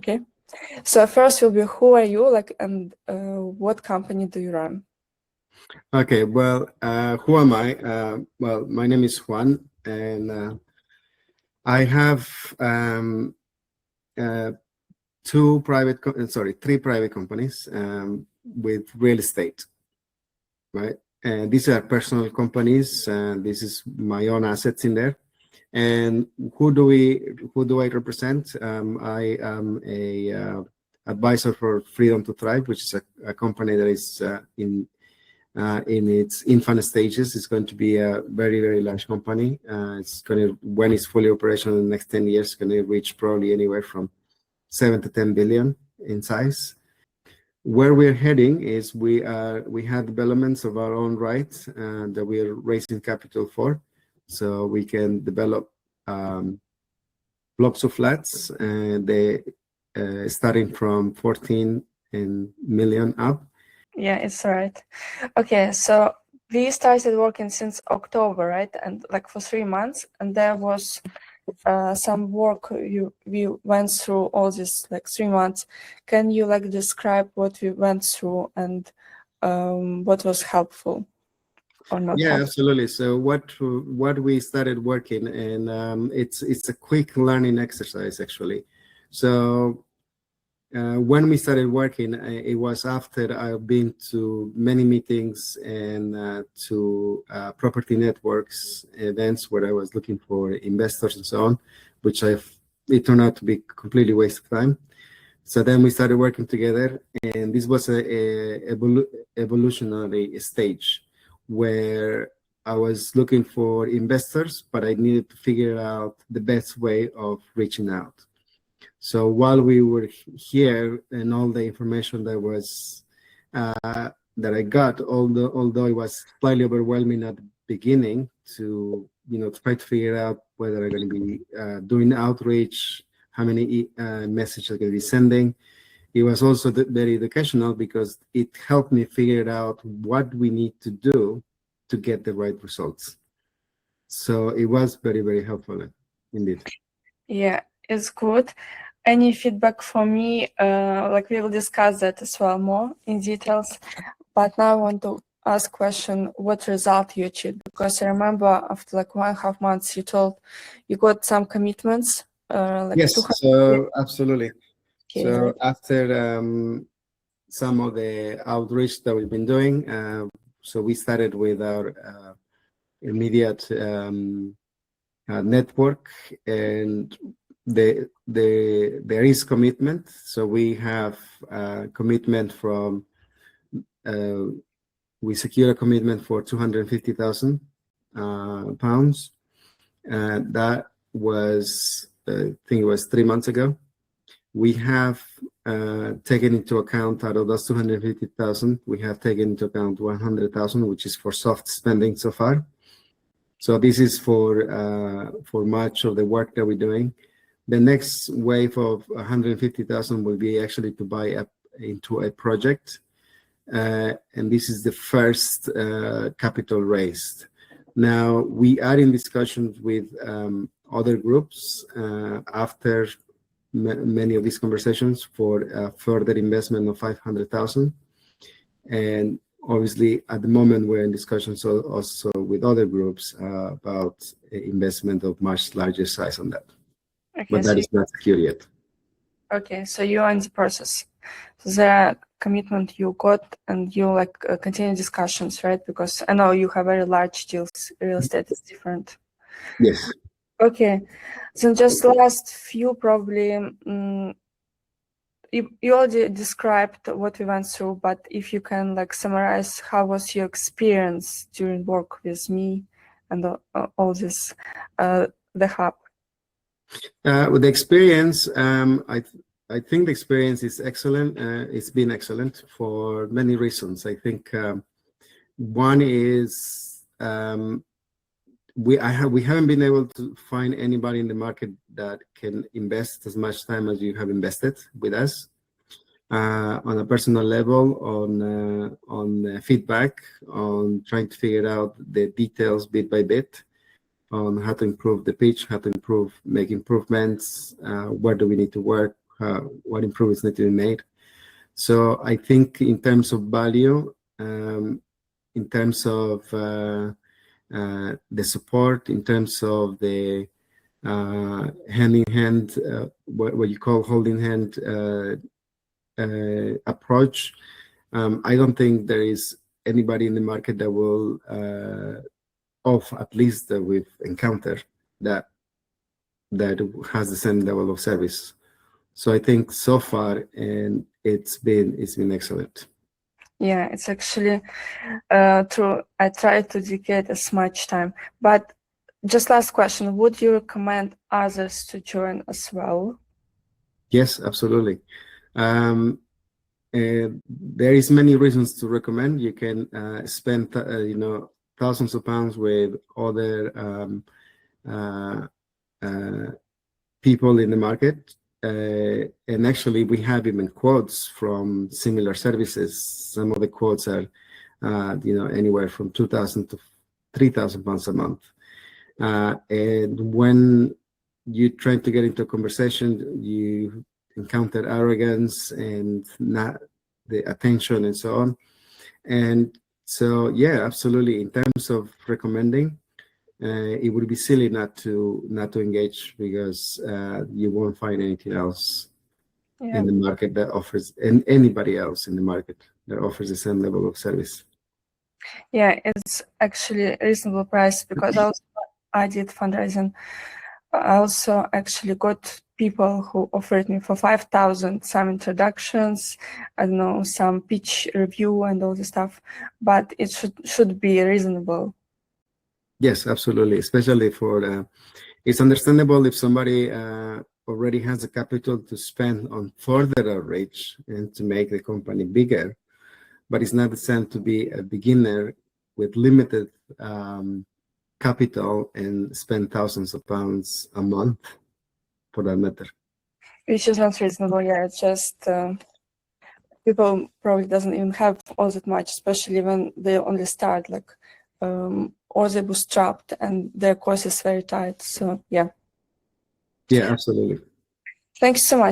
Okay. So first will be, who are you, like, and what company do you run? Okay, well, who am I? Well, my name is Juan, and I have three private companies with real estate, right? And these are personal companies, and this is my own assets in there. And who do I represent? I am a advisor for Freedom to Thrive, which is a company that is in its infant stages. It's going to be a very, very large company. It's going to, when it's fully operational in the next 10 years, going to reach probably anywhere from 7 to 10 billion in size. Where we're heading is we have developments of our own rights that we are raising capital for, so we can develop blocks of flats, and they starting from 14 million up. Yeah, it's right. Okay, so we started working since October, right? And like for 3 months, and there was some work we went through all this like 3 months. Can you like describe what we went through and what was helpful or not? Yeah, helpful? absolutely. So what we started working, and it's a quick learning exercise actually. So when we started working, it was after I've been to many meetings and to property networks events where I was looking for investors and so on, which it turned out to be completely waste of time. So then we started working together, and this was a evolutionary stage where I was looking for investors, but I needed to figure out the best way of reaching out. So while we were here, and all the information that was that I got, although it was slightly overwhelming at the beginning to try to figure out whether I'm going to be doing outreach, how many messages I'm going to be sending. It was also very educational because it helped me figure out what we need to do to get the right results. So it was very, very helpful indeed. Yeah, it's good. Any feedback for me? Like we will discuss that as well more in details. But now I want to ask question: what result you achieved? Because I remember after like 1.5 months, you told you got some commitments. Like yes, so absolutely. Okay, So right. after some of the outreach that we've been doing, so we started with our immediate network, and there is commitment. So we have commitment from we secure a commitment for 250,000 pounds. That was I think it was 3 months ago. We have taken into account, out of those 250,000, we have taken into account 100,000, which is for soft spending so far. So this is for much of the work that we're doing. The next wave of 150,000 will be actually to buy into a project, and this is the first capital raised. Now we are in discussions with other groups after many of these conversations for further investment of 500,000, and obviously at the moment we're in discussions also with other groups about investment of much larger size on that. Okay, but that is not secure yet. Okay, so you're in the process. So the commitment you got, and you like continue discussions, right? Because I know you have very large deals. Real estate is different. Yes. Okay, so just last few probably. You already described what we went through, but if you can like summarize, how was your experience during work with me and all this, the hub? With the experience, I think the experience is excellent. It's been excellent for many reasons. I think one is we haven't been able to find anybody in the market that can invest as much time as you have invested with us on a personal level, on feedback, on trying to figure out the details bit by bit, on how to improve the pitch, how to make improvements, where do we need to work, what improvements need to be made. So I think in terms of value, in terms of the support, in terms of the hand in hand, what you call holding hand approach, I don't think there is anybody in the market that will, of at least that we've encountered, that has the same level of service. So I think so far, and it's been excellent. Yeah, it's actually true. I try to dedicate as much time. But just last question, would you recommend others to join as well? Yes, absolutely. There is many reasons to recommend. You can spend thousands of pounds with other people in the market, and actually we have even quotes from similar services. Some of the quotes are anywhere from 2,000 to 3,000 pounds a month, and when you try to get into a conversation, you encounter arrogance and not the attention and so on. And so, yeah, absolutely. In terms of recommending, it would be silly not to engage, because you won't find anything else in the market that offers, and anybody else in the market that offers the same level of service. Yeah, it's actually a reasonable price, because also I did fundraising. I also actually got people who offered me for 5,000 some introductions, I don't know, some pitch review and all this stuff, but it should be reasonable. Yes, absolutely. Especially for it's understandable if somebody already has the capital to spend on further outreach and to make the company bigger, but it's not the same to be a beginner with limited capital and spend thousands of pounds a month, for that matter. Which is not reasonable. Yeah, it's just people probably doesn't even have all that much, especially when they only start, like, or they bootstrapped and their course is very tight. So yeah. Yeah, absolutely. Thanks so much.